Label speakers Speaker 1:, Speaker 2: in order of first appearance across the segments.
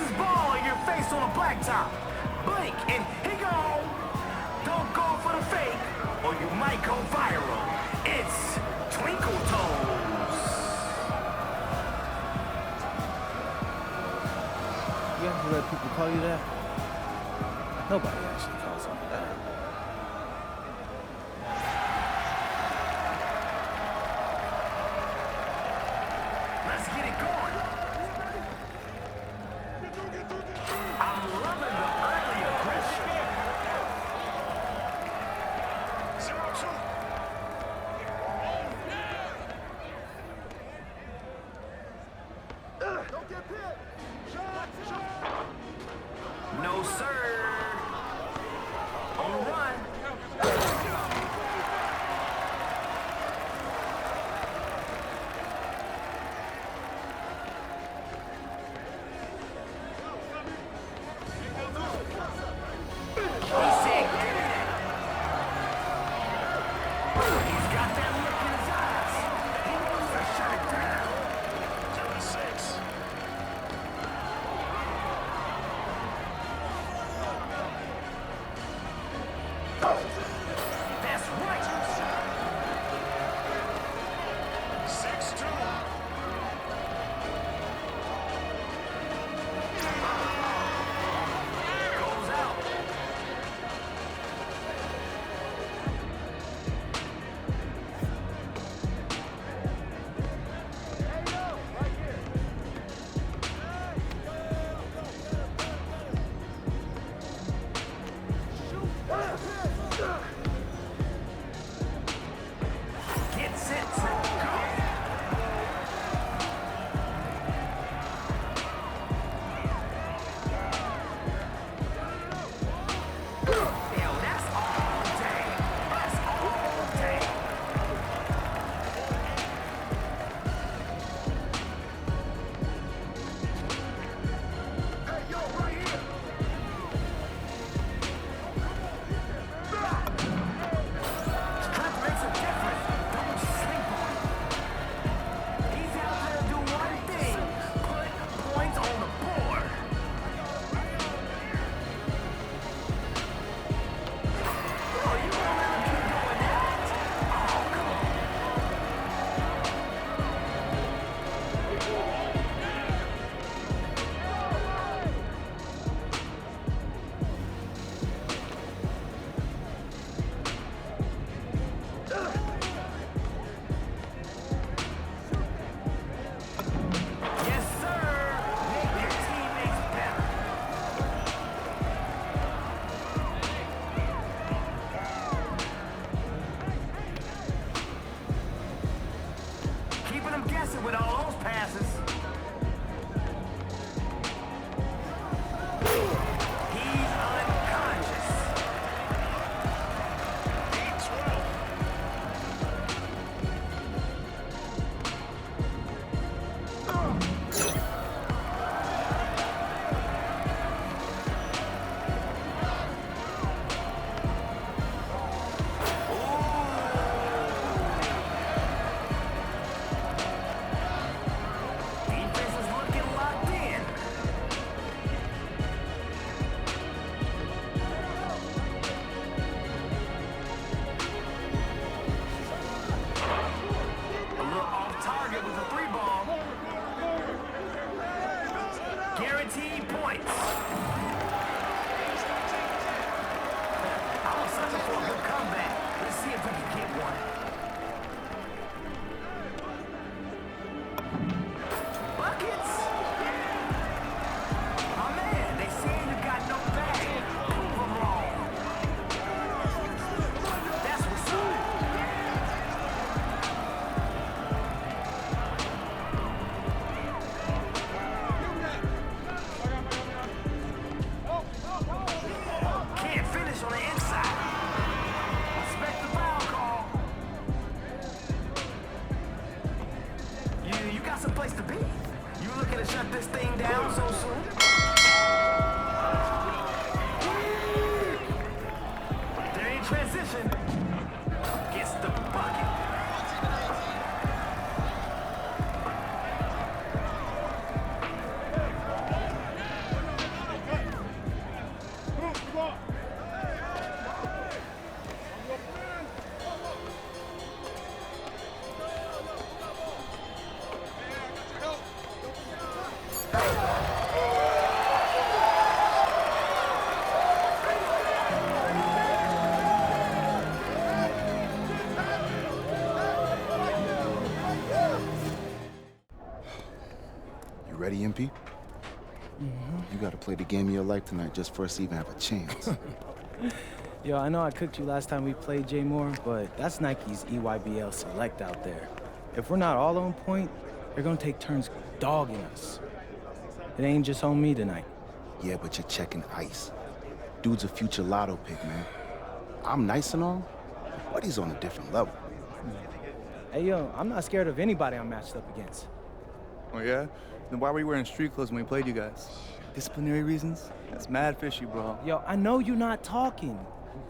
Speaker 1: this ball in your face on a blacktop. Blink and he gone. Don't go for the fake or you might go viral. It's Twinkle Toes.
Speaker 2: You have to let people call you that? Nobody actually calls me that.
Speaker 1: Let's get it going. I'm loving the early aggression. 0-2. Don't get hit. Shot. No, sir. On the run. With all those passes. He's unconscious. 18 points. I was such for a good comeback. Let's see if we can get one. Buckets? My man, they say you got no bag. Prove them wrong. That's what's up. Can't finish on the inside. Respect the foul call. You got some place to be. You looking to shut this thing down so soon? They're in transition. Gets the bucket.
Speaker 3: You ready, MP? You gotta play the game of your life tonight just for us to even have a chance.
Speaker 2: Yo, I know I cooked you last time we played J Moore, but that's Nike's EYBL Select out there. If we're not all on point, they're gonna take turns dogging us. It ain't just on me tonight.
Speaker 3: Yeah, but you're checking ice. Dude's a future lotto pick, man. I'm nice and all, but he's on a different level.
Speaker 2: Hey, yo, I'm not scared of anybody I'm matched up against.
Speaker 4: Oh, yeah? Then why were you wearing street clothes when we played you guys? Disciplinary reasons? That's mad fishy, bro.
Speaker 2: Yo, I know you're not talking.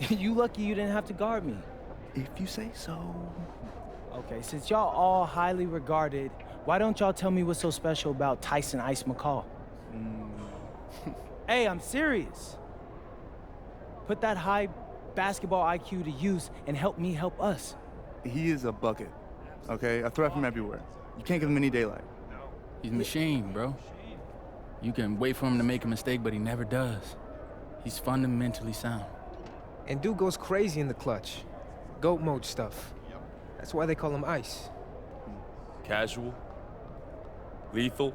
Speaker 2: You lucky you didn't have to guard me.
Speaker 4: If you say so.
Speaker 2: Okay, since y'all all highly regarded, why don't y'all tell me what's so special about Tyson Ice McCall? Hey, I'm serious. Put that high basketball IQ to use and help me help us.
Speaker 4: He is a bucket, okay? A threat from everywhere. You can't give him any daylight.
Speaker 5: He's a machine, bro. You can wait for him to make a mistake, but he never does. He's fundamentally sound.
Speaker 6: And dude goes crazy in the clutch. GOAT mode stuff. That's why they call him Ice.
Speaker 7: Casual. Lethal.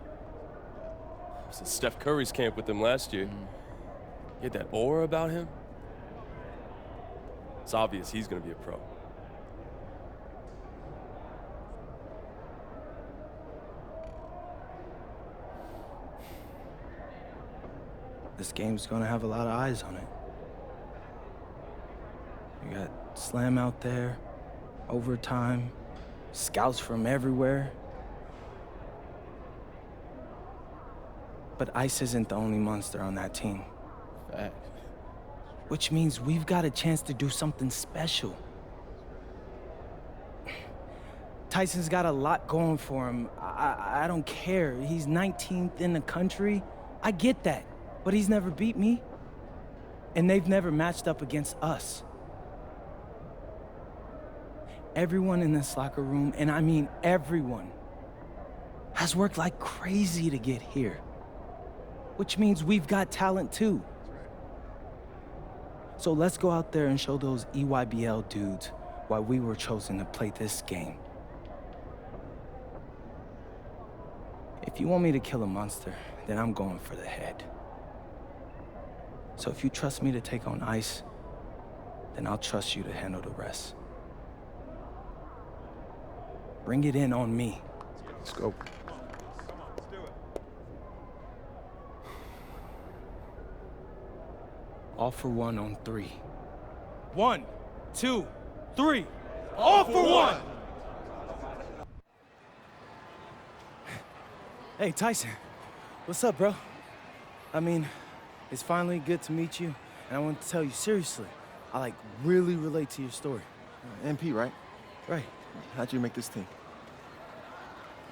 Speaker 7: I was at Steph Curry's camp with him last year. He had that aura about him. It's obvious he's gonna be a pro.
Speaker 2: This game's gonna have a lot of eyes on it. You got Slam out there, overtime, scouts from everywhere. But Ice isn't the only monster on that team.
Speaker 5: Fact.
Speaker 2: Which means we've got a chance to do something special. Tyson's got a lot going for him. I don't care. He's 19th in the country. I get that. But he's never beat me. And they've never matched up against us. Everyone in this locker room, and I mean everyone, has worked like crazy to get here. Which means we've got talent too. So let's go out there and show those EYBL dudes why we were chosen to play this game. If you want me to kill a monster, then I'm going for the head. So if you trust me to take on Ice, then I'll trust you to handle the rest. Bring it in on me.
Speaker 3: Let's go.
Speaker 2: All for one on 3. 1, 2, 3. All for one! Hey, Tyson. What's up, bro? I mean, it's finally good to meet you, and I want to tell you seriously, I really relate to your story.
Speaker 3: MP, right?
Speaker 2: Right.
Speaker 3: How'd you make this team?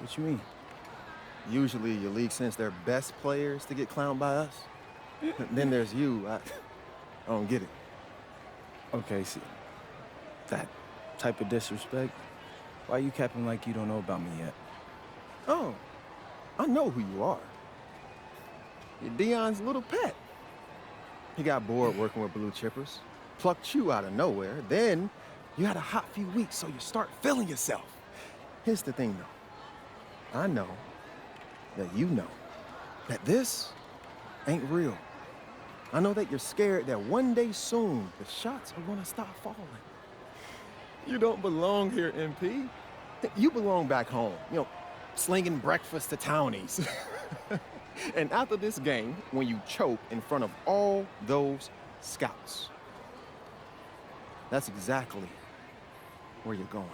Speaker 2: What you mean?
Speaker 3: Usually your league sends their best players to get clowned by us. Then there's you. I don't get it.
Speaker 2: Okay, see, that type of disrespect, why you capping like you don't know about me yet?
Speaker 3: Oh, I know who you are. You're Dion's little pet. He got bored working with blue chippers, plucked you out of nowhere, then you had a hot few weeks, so you start feeling yourself. Here's the thing, though. I know that you know that this ain't real. I know that you're scared that one day soon the shots are gonna stop falling. You don't belong here, MP. You belong back home, slinging breakfast to townies. And after this game, when you choke in front of all those scouts, that's exactly where you're going.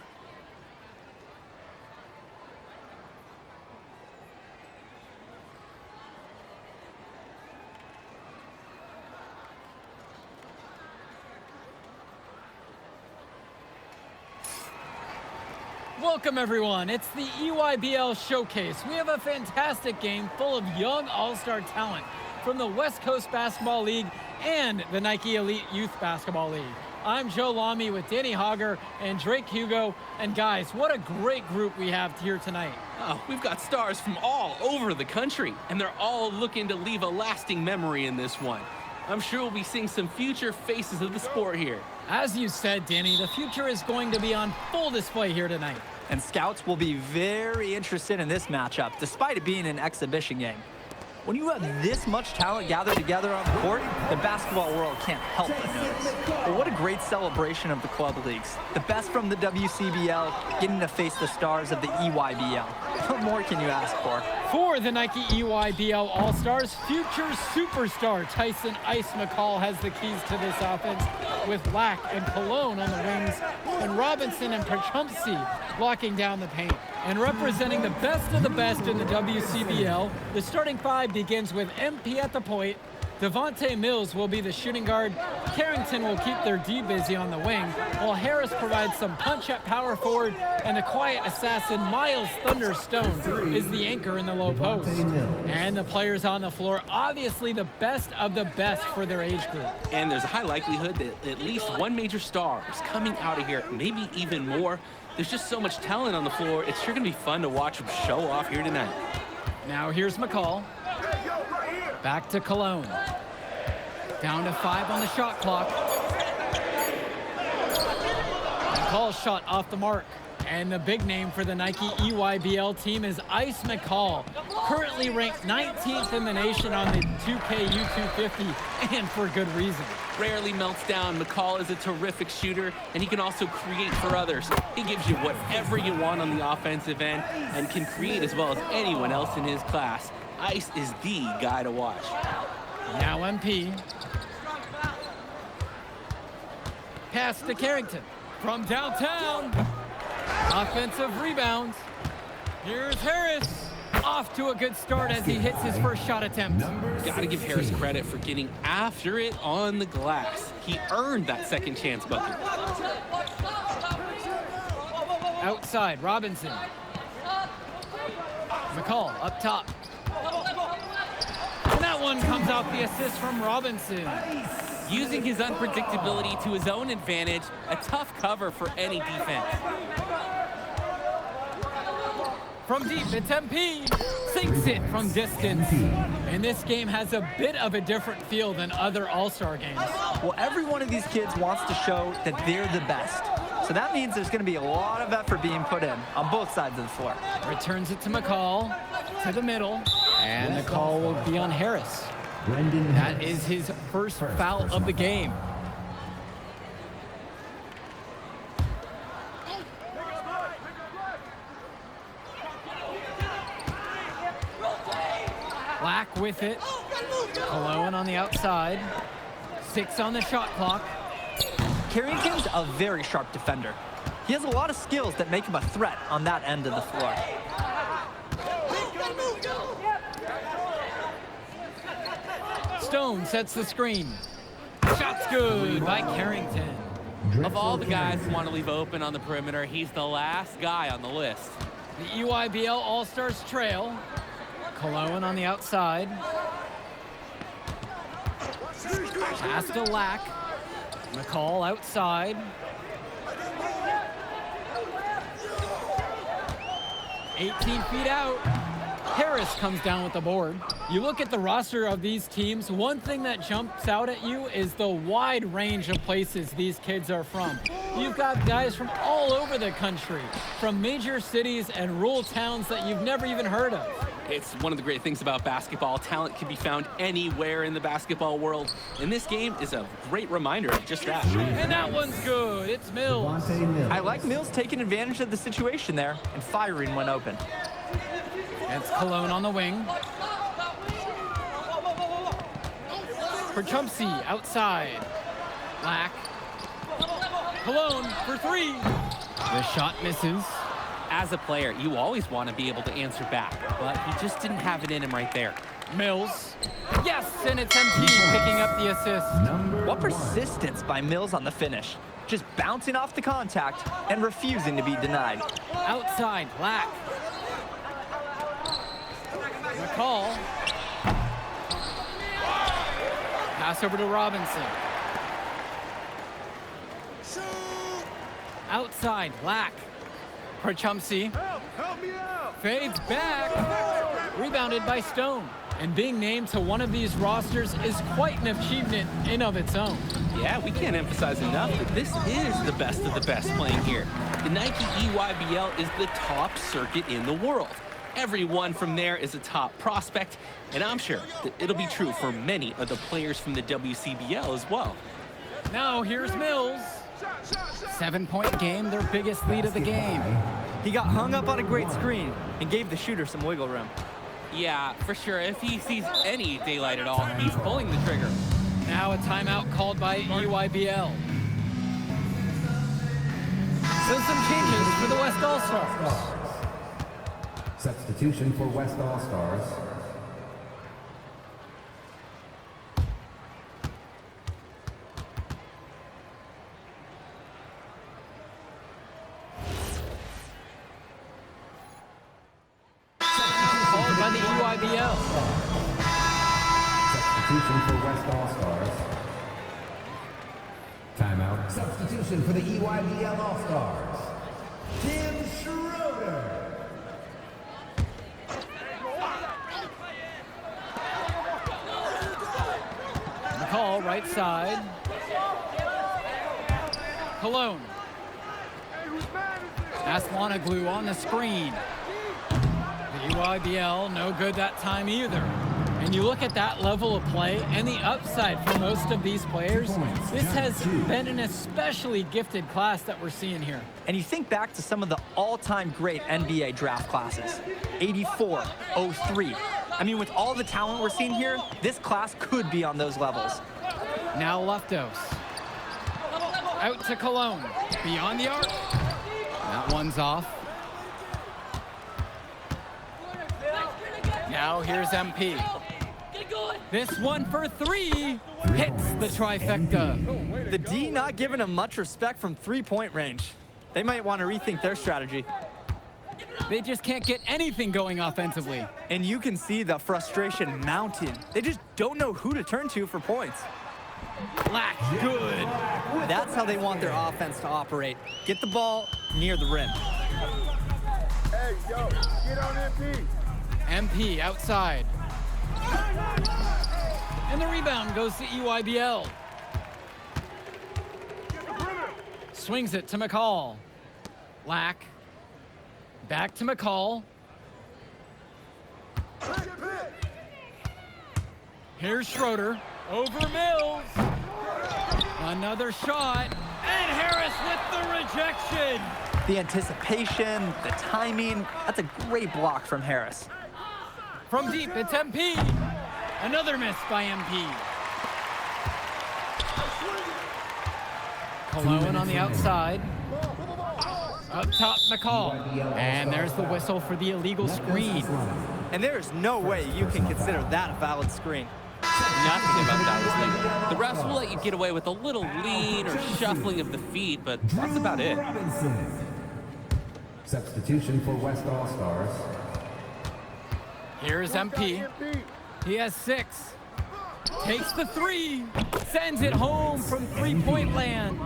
Speaker 8: Welcome, everyone. It's the EYBL Showcase. We have a fantastic game full of young all-star talent from the West Coast Basketball League and the Nike Elite Youth Basketball League. I'm Joe Lamy with Danny Hogger and Drake Hugo. And guys, what a great group we have here tonight.
Speaker 9: Oh, we've got stars from all over the country, and they're all looking to leave a lasting memory in this one. I'm sure we'll be seeing some future faces of the sport here.
Speaker 8: As you said, Danny, the future is going to be on full display here tonight.
Speaker 10: And scouts will be very interested in this matchup, despite it being an exhibition game. When you have this much talent gathered together on the court, the basketball world can't help but notice. But what a great celebration of the club leagues. The best from the WCBL getting to face the stars of the EYBL. What more can you ask for?
Speaker 8: For the Nike EYBL All-Stars, future superstar Tyson Ice McCall has the keys to this offense, with Lack and Cologne on the wings, and Robinson and Pachumsi blocking down the paint. And representing the best of the best in the WCBL, the starting five begins with MP at the point. Devontae Mills will be the shooting guard. Carrington will keep their D busy on the wing, while Harris provides some punch at power forward, and the quiet assassin Miles Thunderstone is the anchor in the low post. And the players on the floor, obviously the best of the best for their age group.
Speaker 9: And there's a high likelihood that at least one major star is coming out of here, maybe even more. There's just so much talent on the floor. It's sure going to be fun to watch them show off here tonight.
Speaker 8: Now here's McCall. Back to Cologne. Down to 5 on the shot clock. McCall's shot off the mark. And the big name for the Nike EYBL team is Ice McCall, currently ranked 19th in the nation on the 2K U250, and for good reason.
Speaker 9: Rarely melts down. McCall is a terrific shooter, and he can also create for others. He gives you whatever you want on the offensive end and can create as well as anyone else in his class. Ice is the guy to watch.
Speaker 8: Now MP. Pass to Carrington from downtown. Offensive rebounds. Here's Harris. Off to a good start as he hits his first shot attempt.
Speaker 9: Gotta give Harris credit for getting after it on the glass. He earned that second chance bucket.
Speaker 8: Outside, Robinson. McCall up top. And that one comes off the assist from Robinson.
Speaker 9: Using his unpredictability to his own advantage, a tough cover for any defense.
Speaker 8: From deep, it's MP. Sinks it from distance. And this game has a bit of a different feel than other All-Star games.
Speaker 10: Well, every one of these kids wants to show that they're the best. So that means there's going to be a lot of effort being put in on both sides of the floor.
Speaker 8: Returns it to McCall, to the middle, and the call will be on Harris. That is his first foul of the game. Black with it. Cologne on the outside. 6 on the shot clock.
Speaker 10: Carrington's a very sharp defender. He has a lot of skills that make him a threat on that end of the floor.
Speaker 8: Stone sets the screen. Shot's good by Carrington.
Speaker 9: Of all the guys who want to leave open on the perimeter, he's the last guy on the list.
Speaker 8: The EYBL All-Stars trail. Cologne on the outside. Pass to Lack. McCall outside. 18 feet out. Harris comes down with the board. You look at the roster of these teams, one thing that jumps out at you is the wide range of places these kids are from. You've got guys from all over the country, from major cities and rural towns that you've never even heard of.
Speaker 9: It's one of the great things about basketball. Talent can be found anywhere in the basketball world, and this game is a great reminder of just that.
Speaker 8: And that one's good. It's Mills.
Speaker 10: I like Mills taking advantage of the situation there and firing when open.
Speaker 8: It's Cologne on the wing. For Chumsey outside. Lack. Cologne for 3. The shot misses.
Speaker 9: As a player, you always want to be able to answer back, but he just didn't have it in him right there.
Speaker 8: Mills. Yes, and it's MT picking up the assist.
Speaker 10: What persistence by Mills on the finish. Just bouncing off the contact and refusing to be denied.
Speaker 8: Outside, Lack. McCall. Pass over to Robinson. Outside, Lack. Perchumsey.
Speaker 3: Help me out!
Speaker 8: Fades back. Rebounded by Stone. And being named to one of these rosters is quite an achievement in of its own.
Speaker 9: Yeah, we can't emphasize enough that this is the best of the best playing here. The Nike EYBL is the top circuit in the world. Everyone from there is a top prospect, and I'm sure that it'll be true for many of the players from the WCBL as well.
Speaker 8: Now here's Mills. 7-point game, their biggest lead of the game.
Speaker 10: He got hung up on a great screen and gave the shooter some wiggle room.
Speaker 9: Yeah, for sure. If he sees any daylight at all, he's pulling the trigger.
Speaker 8: Now a timeout called by EYBL. So some changes for the West All-Stars.
Speaker 11: Substitution for West All-Stars.
Speaker 8: Called by the EYBL.
Speaker 11: Substitution for West All-Stars. Timeout. Substitution for the EYBL All-Stars. Tim Schroeder.
Speaker 8: McCall, right side. Cologne. Aslanoglu on the screen. The EYBL, no good that time either. And you look at that level of play and the upside for most of these players, this has been an especially gifted class that we're seeing here.
Speaker 10: And you think back to some of the all-time great NBA draft classes, 84, 03. I mean, with all the talent we're seeing here, this class could be on those levels.
Speaker 8: Now Leftos. Out to Cologne. Beyond the arc. That one's off. Now here's MP. This one for three hits the trifecta.
Speaker 10: The D not giving him much respect from three-point range. They might want to rethink their strategy.
Speaker 8: They just can't get anything going offensively.
Speaker 10: And you can see the frustration mounting. They just don't know who to turn to for points.
Speaker 8: Black, good.
Speaker 10: That's how they want their offense to operate. Get the ball near the rim.
Speaker 3: Hey, yo, get on MP.
Speaker 8: MP outside. And the rebound goes to EYBL. Swings it to McCall. Lack. Back to McCall. Here's Schroeder. Over Mills. Another shot. And Harris with the rejection.
Speaker 10: The anticipation, the timing, that's a great block from Harris.
Speaker 8: From deep, it's MP. Another miss by MP. Cologne on the outside. Up top, McCall. And there's the whistle for the illegal screen.
Speaker 10: And there is no way you can consider that a valid screen.
Speaker 9: Nothing about that was legal. The refs will let you get away with a little lean or shuffling of the feet, but that's about it.
Speaker 11: Substitution for West All-Stars.
Speaker 8: Here's MP. He has 6. Takes the 3. Sends it home from three-point land.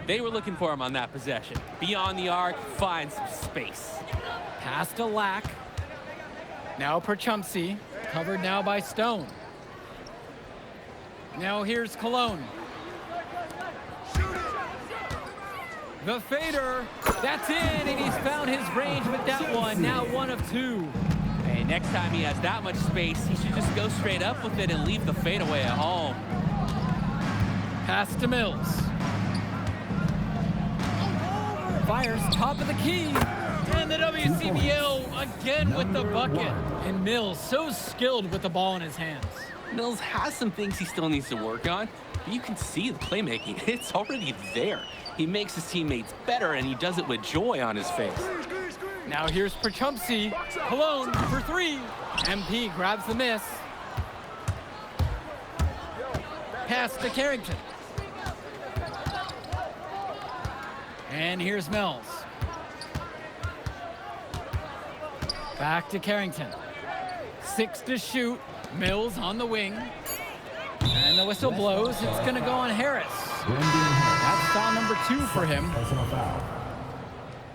Speaker 9: They were looking for him on that possession. Beyond the arc, finds some space.
Speaker 8: Pass to Lack. Now Perchumsey. Covered now by Stone. Now here's Cologne. The fader. That's in, and he's found his range with that one. Now 1 of 2.
Speaker 9: Hey, next time he has that much space, he should just go straight up with it and leave the fadeaway at home.
Speaker 8: Pass to Mills. Fires top of the key. And the WCBL again with the bucket. And Mills so skilled with the ball in his hands.
Speaker 9: Mills has some things he still needs to work on, but you can see the playmaking. It's already there. He makes his teammates better, and he does it with joy on his face.
Speaker 8: Now here's Perchumsey. Cologne for 3. MP grabs the miss. Pass to Carrington. And here's Mills. Back to Carrington. 6 to shoot. Mills on the wing. And the whistle blows. It's going to go on Harris. That's foul number 2 for him.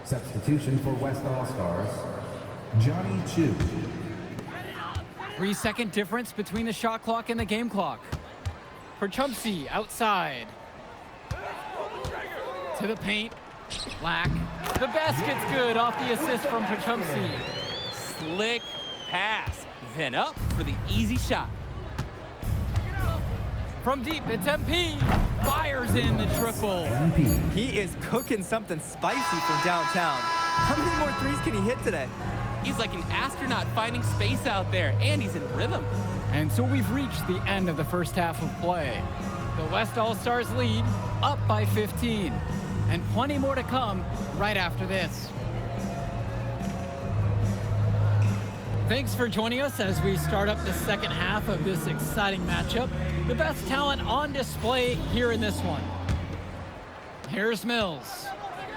Speaker 11: Substitution for West All-Stars, Johnny Chu.
Speaker 8: 3-second difference between the shot clock and the game clock. For Chumpsy, outside. To the paint. Black. The basket's good off the assist from Pachumsi.
Speaker 9: Slick pass. Then up for the easy shot.
Speaker 8: From deep, it's MP. Fires in the triple.
Speaker 10: He is cooking something spicy from downtown. How many more threes can he hit today?
Speaker 9: He's like an astronaut finding space out there, and he's in rhythm.
Speaker 8: And so we've reached the end of the first half of play. The West All-Stars lead, up by 15. And plenty more to come right after this. Thanks for joining us as we start up the second half of this exciting matchup. The best talent on display here in this one. Here's Mills.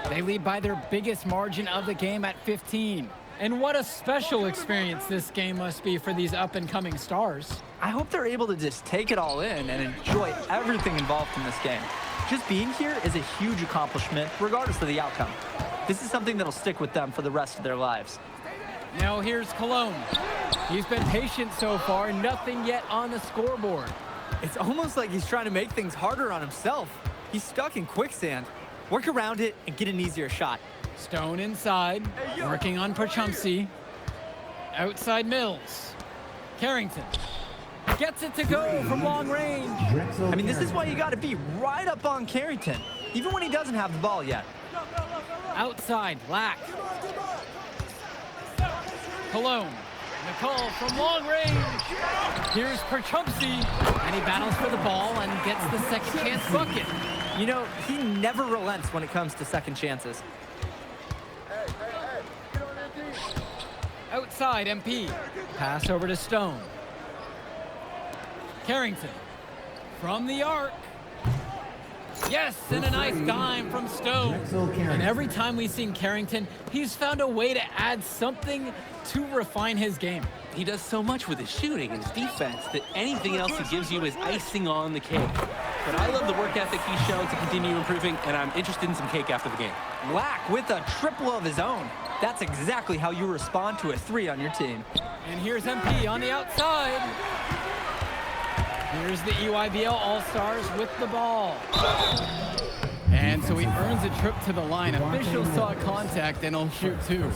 Speaker 8: They lead by their biggest margin of the game at 15. And what a special experience this game must be for these up-and-coming stars.
Speaker 10: I hope they're able to just take it all in and enjoy everything involved in this game. Just being here is a huge accomplishment, regardless of the outcome. This is something that'll stick with them for the rest of their lives.
Speaker 8: Now here's Cologne. He's been patient so far, nothing yet on the scoreboard.
Speaker 10: It's almost like he's trying to make things harder on himself. He's stuck in quicksand. Work around it and get an easier shot.
Speaker 8: Stone inside, working on Pachumsi. Outside Mills. Carrington gets it to go from long range.
Speaker 10: I mean, this is why you got to be right up on Carrington, even when he doesn't have the ball yet.
Speaker 8: Outside, Lack. Cologne. McCall from long range. Here's Pachumsi, and he battles for the ball and gets the second chance bucket.
Speaker 10: You know, he never relents when it comes to second chances.
Speaker 8: Outside, MP. Pass over to Stone. Carrington. From the arc. Yes, and a nice dime from Stone. And every time we've seen Carrington, he's found a way to add something to refine his game.
Speaker 9: He does so much with his shooting and his defense that anything else he gives you is icing on the cake. But I love the work ethic he's shown to continue improving, and I'm interested in some cake after the game.
Speaker 10: Lack with a triple of his own. That's exactly how you respond to a three on your team.
Speaker 8: And here's MP on the outside. Here's the EYBL All-Stars with the ball. And so he earns a trip to the line. Officials saw contact, and he'll shoot two.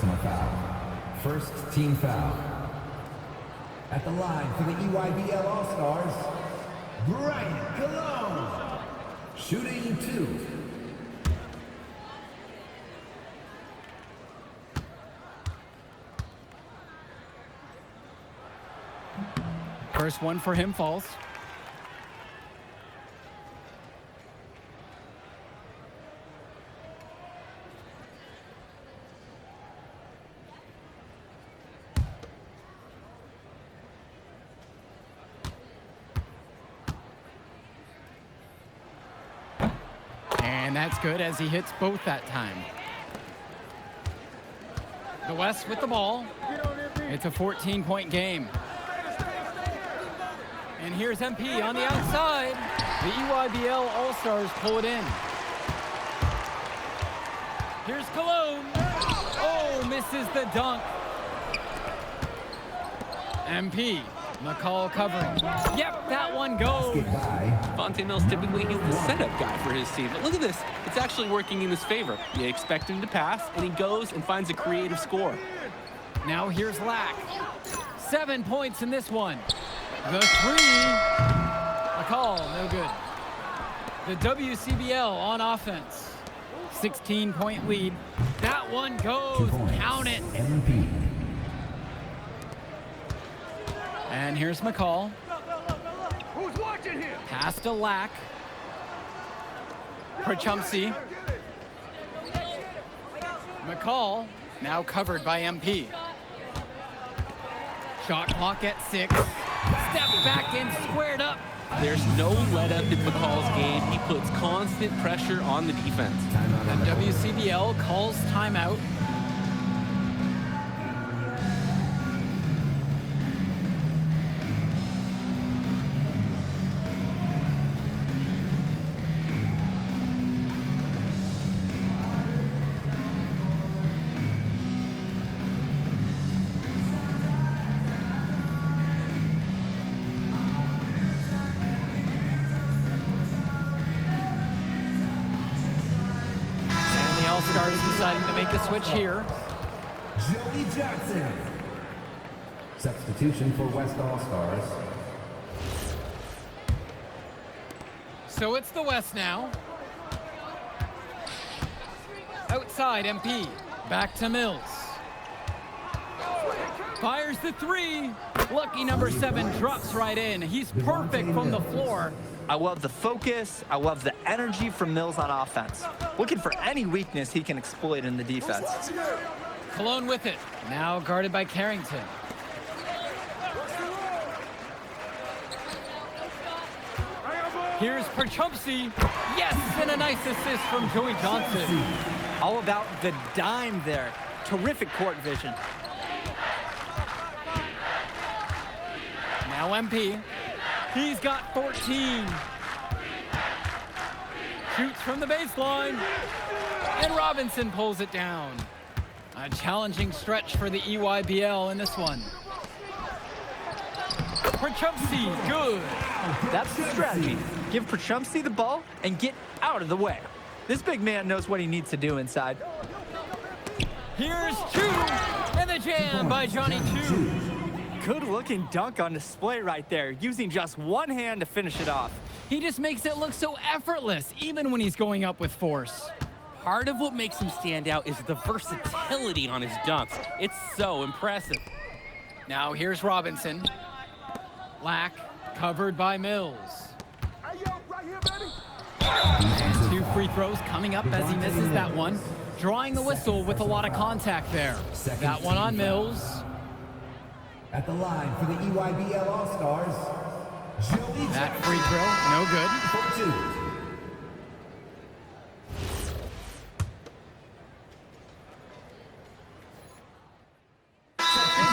Speaker 11: First team foul. At the line for the EYBL All-Stars, Brian Cologne. Shooting two.
Speaker 8: First one for him falls. And that's good as he hits both that time. The West with the ball. It's a 14-point game. And here's MP on the outside. The EYBL All-Stars pull it in. Here's Cologne. Oh, misses the dunk. MP. McCall covering. Yep, that one goes.
Speaker 9: Fonte Mills, typically he's the setup guy for his team. But look at this. It's actually working in his favor. You expect him to pass, and he goes and finds a creative score.
Speaker 8: Now here's Lack. 7 points in this one. The three. McCall, no good. The WCBL on offense. 16-point lead. That one goes. Count it.
Speaker 11: MP.
Speaker 8: And here's McCall.
Speaker 1: Who's watching here?
Speaker 8: Pass to Lack. Pachumsi. McCall, now covered by MP. Shot clock at 6. Step back and squared up.
Speaker 9: There's no let-up in McCall's game. He puts constant pressure on the defense.
Speaker 8: The WCBL calls timeout. deciding to make a switch here.
Speaker 11: Joey Johnson. Substitution for West All-Stars.
Speaker 8: So it's the West now. Outside, MP. Back to Mills. Fires the three. Lucky number 7 drops right in. He's perfect from the floor.
Speaker 10: I love the focus. I love the energy from Mills on offense. Looking for any weakness he can exploit in the defense.
Speaker 8: Cologne with it. Now guarded by Carrington. Here's Perchumpsey. Yes, and a nice assist from Joey Johnson.
Speaker 10: All about the dime there. Terrific court vision.
Speaker 8: Now MP. He's got 14. Shoots from the baseline. And Robinson pulls it down. A challenging stretch for the EYBL in this one. Perchumpsey, good.
Speaker 10: That's the strategy. Give Perchumpsey the ball and get out of the way. This big man knows what he needs to do inside.
Speaker 8: Here's Chu, and the jam by Johnny Chu.
Speaker 10: Good-looking dunk on display right there, using just one hand to finish it off.
Speaker 8: He just makes it look so effortless, even when he's going up with force.
Speaker 9: Part of what makes him stand out is the versatility on his dunks. It's so impressive.
Speaker 8: Now here's Robinson. Lack, covered by Mills. 2 free throws coming up as he misses that one. Drawing the whistle with a lot of contact there. That one on Mills.
Speaker 11: At the line for the EYBL All-Stars, Joey
Speaker 8: That free throw, no good.
Speaker 11: for 2.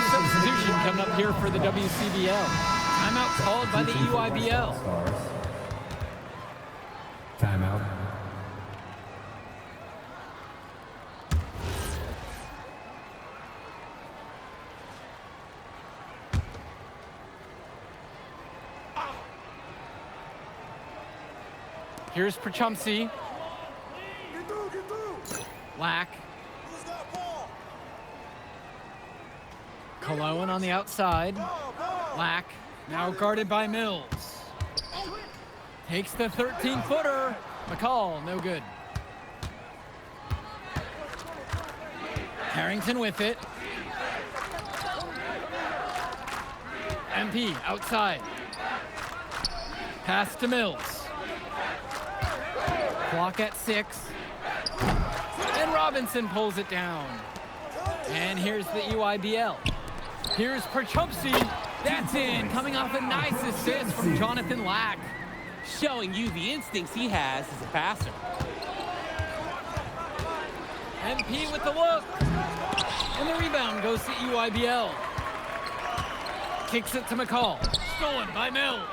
Speaker 8: Substitution coming up here for the WCBL. Timeout called by the EYBL.
Speaker 11: Timeout.
Speaker 8: Here's Perchumpsey. Lack. Cologne on the outside. Lack, now guarded by Mills. Takes the 13-footer. McCall, no good. Carrington with it. MP outside. Pass to Mills. Clock at 6. And Robinson pulls it down. And here's the EYBL. Here's Perchumpsey. That's in, coming off a nice assist from Jonathan Lack.
Speaker 9: Showing you the instincts he has as a passer.
Speaker 8: MP with the look. And the rebound goes to EYBL. Kicks it to McCall. Stolen by Mills.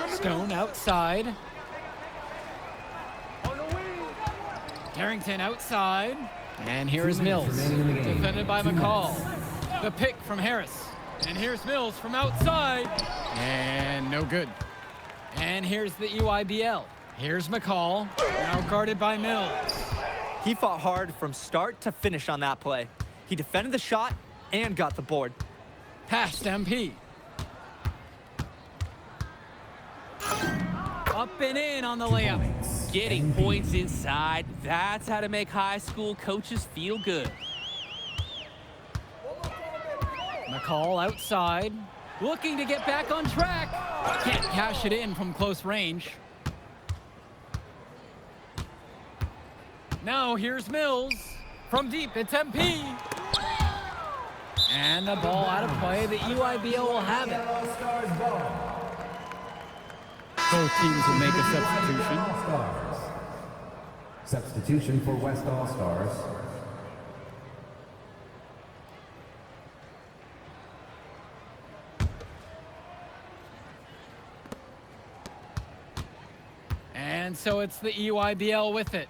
Speaker 8: Stone outside. Carrington outside. And here's Mills. Defended by McCall. The pick from Harris. And here's Mills from outside. And no good. And here's the EYBL. Here's McCall. Now guarded by Mills.
Speaker 10: He fought hard from start to finish on that play. He defended the shot and got the board.
Speaker 8: Past MP. Up and in on the layup.
Speaker 9: Getting points inside, that's how to make high school coaches feel good.
Speaker 8: McCall outside, looking to get back on track. Can't cash it in from close range. Now here's Mills. From deep, it's MP. And the ball out of play. The EYBL will have it. Both teams will make a substitution.
Speaker 11: Substitution for West All-Stars.
Speaker 8: And so it's the EYBL with it.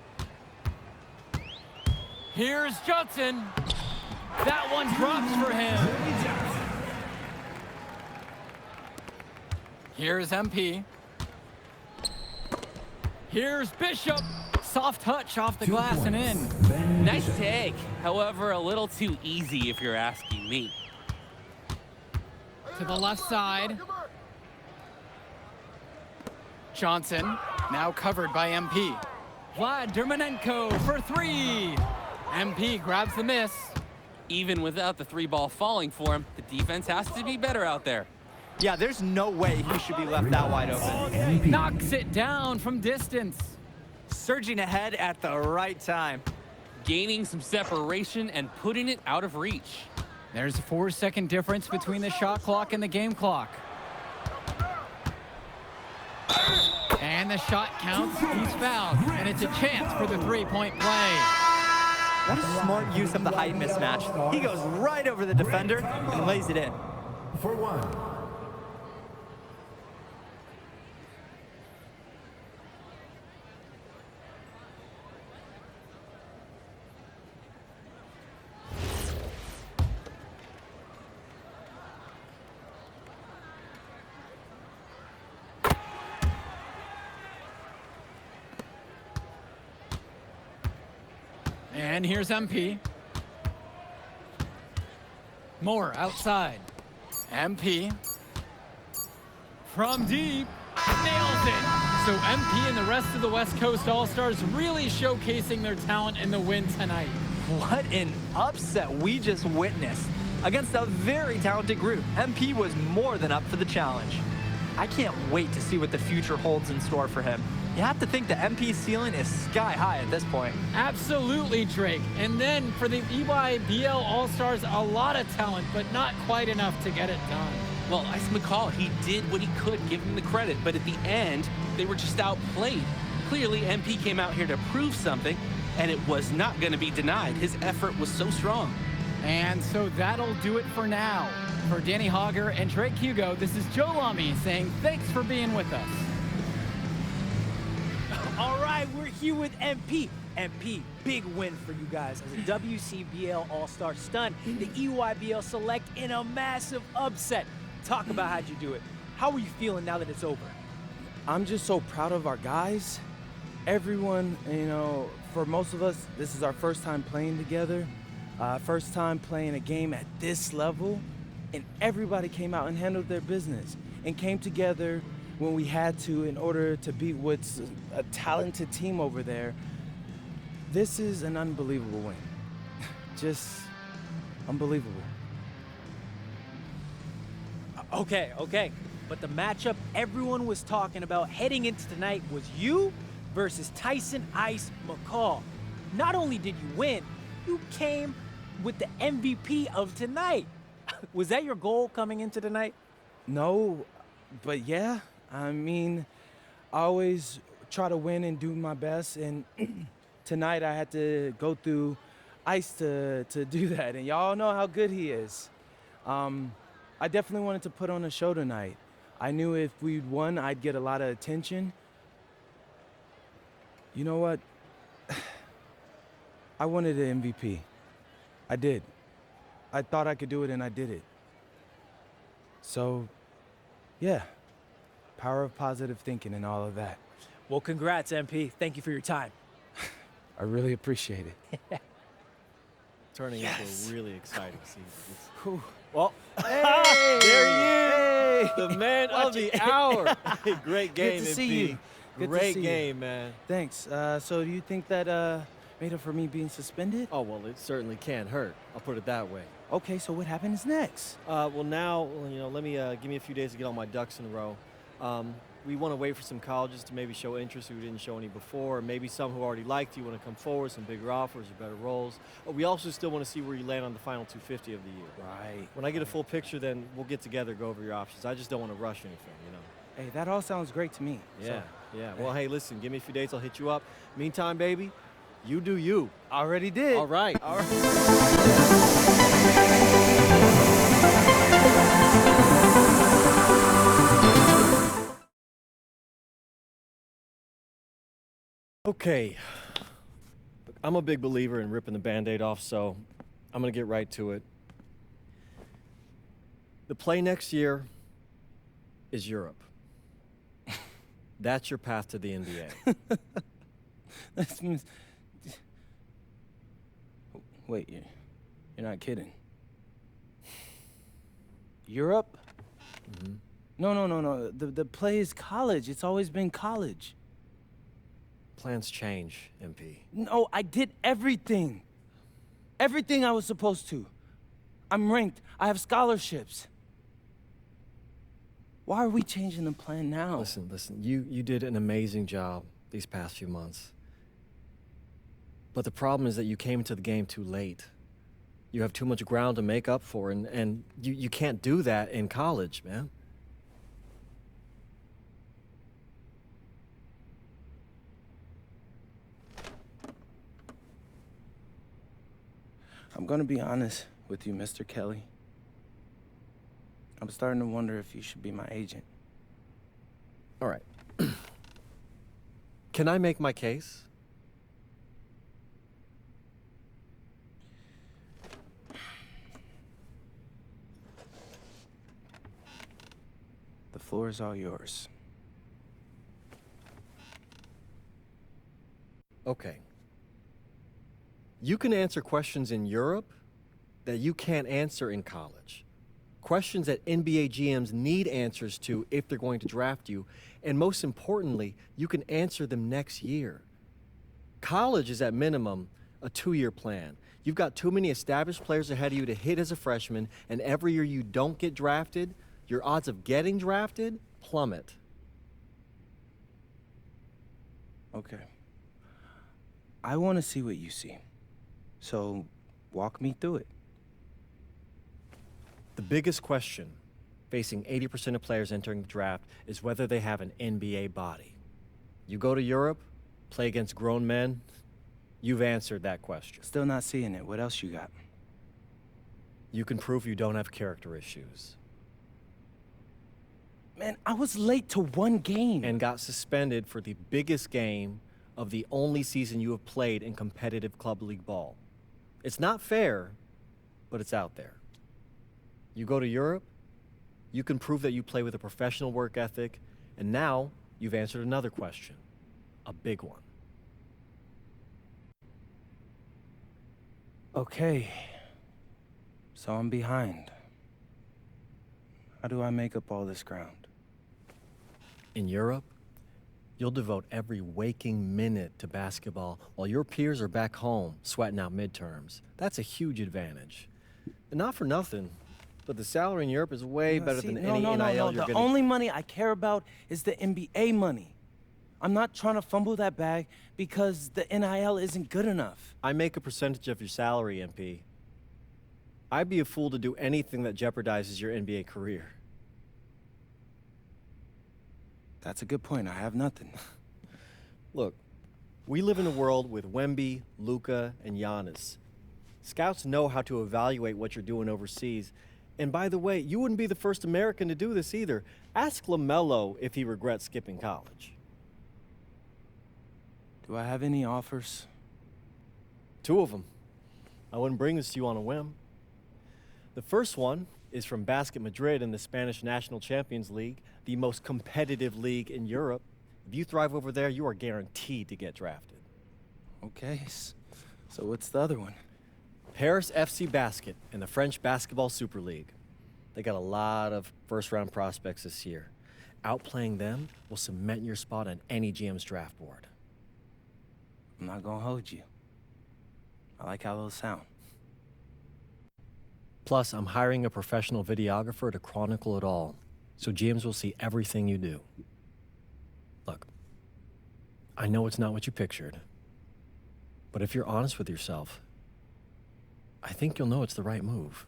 Speaker 8: Here's Johnson. That one drops for him. Here's MP. Here's Bishop. soft touch off the glass and in.
Speaker 9: Nice take. However, a little too easy if you're asking me.
Speaker 8: To the left side. Johnson, now covered by MP. Vlad Dermanenko for three. MP grabs the miss.
Speaker 9: Even without the three ball falling for him, the defense has to be better out there.
Speaker 10: Yeah, there's no way he should be left that wide open.
Speaker 8: Knocks it down from distance.
Speaker 10: Surging ahead at the right time.
Speaker 9: Gaining some separation and putting it out of reach.
Speaker 8: There's a 4-second difference between the shot clock and the game clock. And the shot counts, he's fouled, and it's a chance for the three-point play.
Speaker 10: What a smart use of the height mismatch. He goes right over the defender and lays it in.
Speaker 11: For one.
Speaker 8: And here's MP. Moore outside. MP. From deep. Nails it. So MP and the rest of the West Coast All-Stars really showcasing their talent in the win tonight.
Speaker 10: What an upset we just witnessed. Against a very talented group, MP was more than up for the challenge. I can't wait to see what the future holds in store for him. You have to think the MP's ceiling is sky high at this point.
Speaker 8: Absolutely, Drake. And then for the EYBL All-Stars, a lot of talent, but not quite enough to get it done.
Speaker 9: Well, Ice McCall, he did what he could, give him the credit, but at the end, they were just outplayed. Clearly, MP came out here to prove something, and it was not going to be denied. His effort was so strong.
Speaker 8: And so that'll do it for now. For Danny Hogger and Drake Hugo, this is Joe Lamy saying thanks for being with us.
Speaker 12: All right, we're here with MP. MP, big win for you guys as a WCBL All-Star stun. The EYBL Select in a massive upset. Talk about how'd you do it. How are you feeling now that it's over?
Speaker 2: I'm just so proud of our guys. Everyone, you know, for most of us, this is our first time playing together. First time playing a game at this level. And everybody came out and handled their business and came together when we had to in order to beat what's a talented team over there. This is an unbelievable win. Just unbelievable.
Speaker 12: Okay. But the matchup everyone was talking about heading into tonight was you versus Tyson Ice McCall. Not only did you win, you came with the MVP of tonight. Was that your goal coming into tonight?
Speaker 2: No, but yeah. I mean, I always try to win and do my best, and tonight I had to go through Ice to do that, and y'all know how good he is. I definitely wanted to put on a show tonight. I knew if we'd won, I'd get a lot of attention. You know what? I wanted an MVP. I did. I thought I could do it, and I did it. So, yeah. Power of positive thinking and all of that.
Speaker 12: Well, congrats, MP. Thank you for your time.
Speaker 2: I really appreciate it.
Speaker 13: Turning into a really exciting season.
Speaker 12: Well,
Speaker 13: hey, there he is, the man of the hour. Great game,
Speaker 2: Good to see you. Good
Speaker 13: Great
Speaker 2: to see
Speaker 13: game,
Speaker 2: you.
Speaker 13: man.
Speaker 2: Thanks. So do you think that made up for me being suspended?
Speaker 13: Oh, well, it certainly can't hurt. I'll put it that way.
Speaker 2: Okay, so what happens next?
Speaker 13: Well, now, you know, let me give me a few days to get all my ducks in a row. We want to wait for some colleges to maybe show interest who didn't show any before, or maybe some who already liked you want to come forward, some bigger offers or better roles. We also still want to see where you land on the final 250 of the year.
Speaker 2: Right.
Speaker 13: When I get a full picture, then we'll get together, go over your options. I just don't want to rush anything, you know.
Speaker 2: Hey, that all sounds great to me.
Speaker 13: Yeah. Well, hey, listen, give me a few dates, I'll hit you up. Meantime, baby, you do you.
Speaker 2: Already did.
Speaker 13: All right. Okay, I'm a big believer in ripping the Band-Aid off, so I'm gonna get right to it. The play next year is Europe. That's your path to the NBA.
Speaker 2: Wait, you're not kidding. Europe?
Speaker 13: Mm-hmm.
Speaker 2: No. The play is college. It's always been college.
Speaker 13: Plans change, MP.
Speaker 2: No, I did everything. Everything I was supposed to. I'm ranked. I have scholarships. Why are we changing the plan now?
Speaker 13: Listen, you did an amazing job these past few months. But the problem is that you came into the game too late. You have too much ground to make up for, and you can't do that in college, man.
Speaker 2: I'm gonna be honest with you, Mr. Kelly. I'm starting to wonder if you should be my agent.
Speaker 13: All right. Can I make my case?
Speaker 2: The floor is all yours.
Speaker 13: Okay. You can answer questions in Europe that you can't answer in college. Questions that NBA GMs need answers to if they're going to draft you. And most importantly, you can answer them next year. College is at minimum a 2-year plan. You've got too many established players ahead of you to hit as a freshman, and every year you don't get drafted, your odds of getting drafted plummet.
Speaker 2: Okay. I want to see what you see. So, walk me through it.
Speaker 13: The biggest question facing 80% of players entering the draft is whether they have an NBA body. You go to Europe, play against grown men, you've answered that question.
Speaker 2: Still not seeing it. What else you got?
Speaker 13: You can prove you don't have character issues.
Speaker 2: Man, I was late to one game.
Speaker 13: And got suspended for the biggest game of the only season you have played in competitive club league ball. It's not fair, but it's out there. You go to Europe, you can prove that you play with a professional work ethic, and now you've answered another question, a big one.
Speaker 2: Okay. So I'm behind. How do I make up all this ground?
Speaker 13: In Europe, you'll devote every waking minute to basketball while your peers are back home sweating out midterms. That's a huge advantage. And not for nothing, but the salary in Europe is way better than any NIL you're
Speaker 2: The
Speaker 13: getting.
Speaker 2: only money I care about is the NBA money. I'm not trying to fumble that bag because the NIL isn't good enough.
Speaker 13: I make a percentage of your salary, MP. I'd be a fool to do anything that jeopardizes your NBA career.
Speaker 2: That's a good point. I have nothing.
Speaker 13: Look, we live in a world with Wemby, Luka, and Giannis. Scouts know how to evaluate what you're doing overseas. And by the way, you wouldn't be the first American to do this either. Ask LaMelo if he regrets skipping college.
Speaker 2: Do I have any offers?
Speaker 13: 2 of them. I wouldn't bring this to you on a whim. The first one is from Basket Madrid in the Spanish National Champions League, the most competitive league in Europe. If you thrive over there, you are guaranteed to get drafted.
Speaker 2: Okay, so what's the other one?
Speaker 13: Paris FC Basket in the French Basketball Super League. They got a lot of first-round prospects this year. Outplaying them will cement your spot on any GM's draft board.
Speaker 2: I'm not gonna hold you. I like how those sound.
Speaker 13: Plus, I'm hiring a professional videographer to chronicle it all, so GMs will see everything you do. Look, I know it's not what you pictured, but if you're honest with yourself, I think you'll know it's the right move.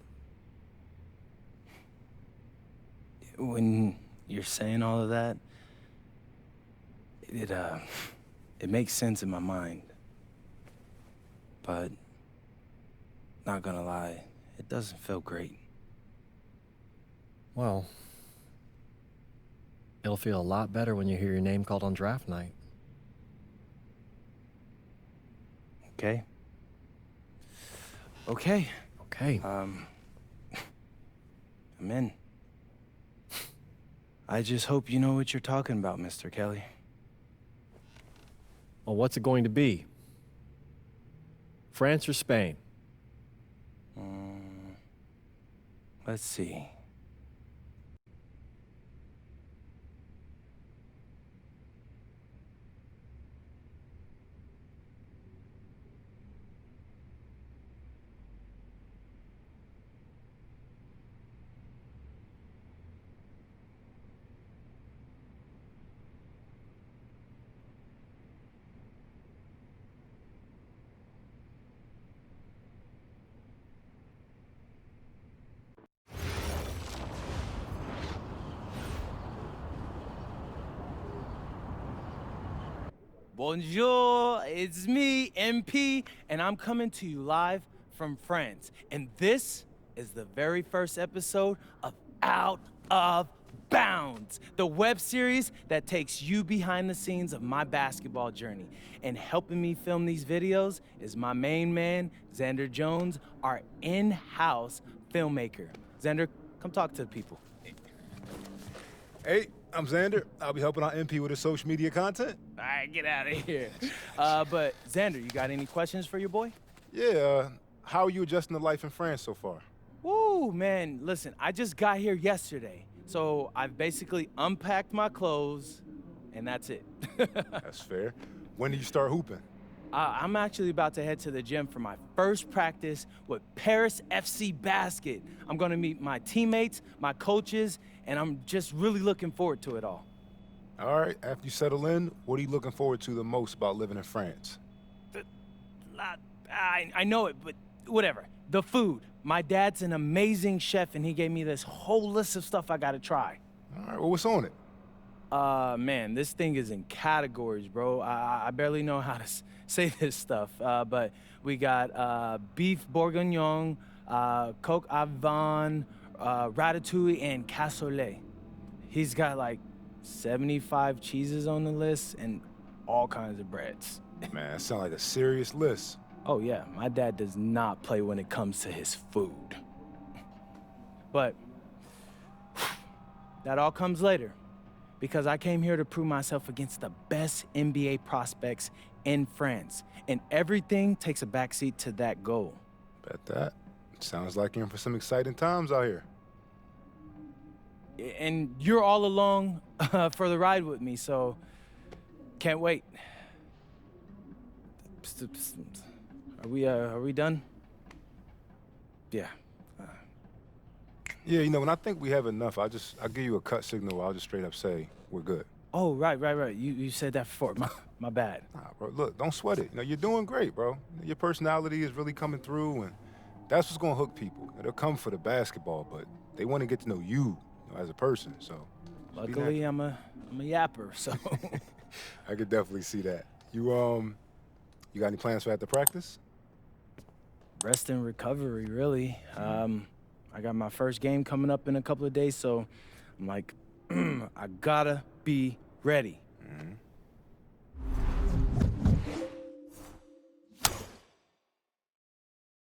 Speaker 2: When you're saying all of that, it makes sense in my mind. But, not gonna lie, it doesn't feel great.
Speaker 13: Well, it'll feel a lot better when you hear your name called on draft night.
Speaker 2: Okay. Okay.
Speaker 13: Okay.
Speaker 2: I'm in. I just hope you know what you're talking about, Mr. Kelly.
Speaker 13: Well, what's it going to be? France or Spain?
Speaker 2: Let's see. Bonjour, it's me, MP, and I'm coming to you live from France. And this is the very first episode of Out of Bounds, the web series that takes you behind the scenes of my basketball journey. And helping me film these videos is my main man, Xander Jones, our in-house filmmaker. Xander, come talk to the people.
Speaker 14: Hey, I'm Xander. I'll be helping out MP with his social media content.
Speaker 2: All right, get out of here. But Xander, you got any questions for your boy?
Speaker 14: Yeah, how are you adjusting to life in France so far?
Speaker 2: Woo, man, listen, I just got here yesterday. So I've basically unpacked my clothes, and that's it.
Speaker 14: That's fair. When do you start hooping?
Speaker 2: I'm actually about to head to the gym for my first practice with Paris FC Basket. I'm gonna meet my teammates, my coaches, and I'm just really looking forward to it all.
Speaker 14: All right, after you settle in, what are you looking forward to the most about living in France?
Speaker 2: I know it, but whatever. The food. My dad's an amazing chef, and he gave me this whole list of stuff I gotta try.
Speaker 14: All right, well, what's on it?
Speaker 2: Man, this thing is in categories, bro. I barely know how to say this stuff, but we got beef bourguignon, coq au vin, ratatouille, and cassoulet. He's got like 75 cheeses on the list and all kinds of breads.
Speaker 14: Man, that sounds like a serious list.
Speaker 2: Oh yeah, my dad does not play when it comes to his food. But that all comes later, because I came here to prove myself against the best NBA prospects in France, and everything takes a backseat to that goal.
Speaker 14: Bet that. Sounds like you're in for some exciting times out here.
Speaker 2: And you're all along for the ride with me, so can't wait. Are we done? Yeah.
Speaker 14: Yeah, you know, when I think we have enough, I'll give you a cut signal. I'll just straight up say we're good.
Speaker 2: Oh, right. You said that before. My bad.
Speaker 14: Nah, bro, look, don't sweat it. You know, you're doing great, bro. Your personality is really coming through, and that's what's gonna hook people. They'll come for the basketball, but they want to get to know you, as a person. So.
Speaker 2: Luckily, I'm a yapper, so.
Speaker 14: I could definitely see that. You got any plans for after practice?
Speaker 2: Rest and recovery, really. I got my first game coming up in a couple of days, so I'm like, I gotta be ready.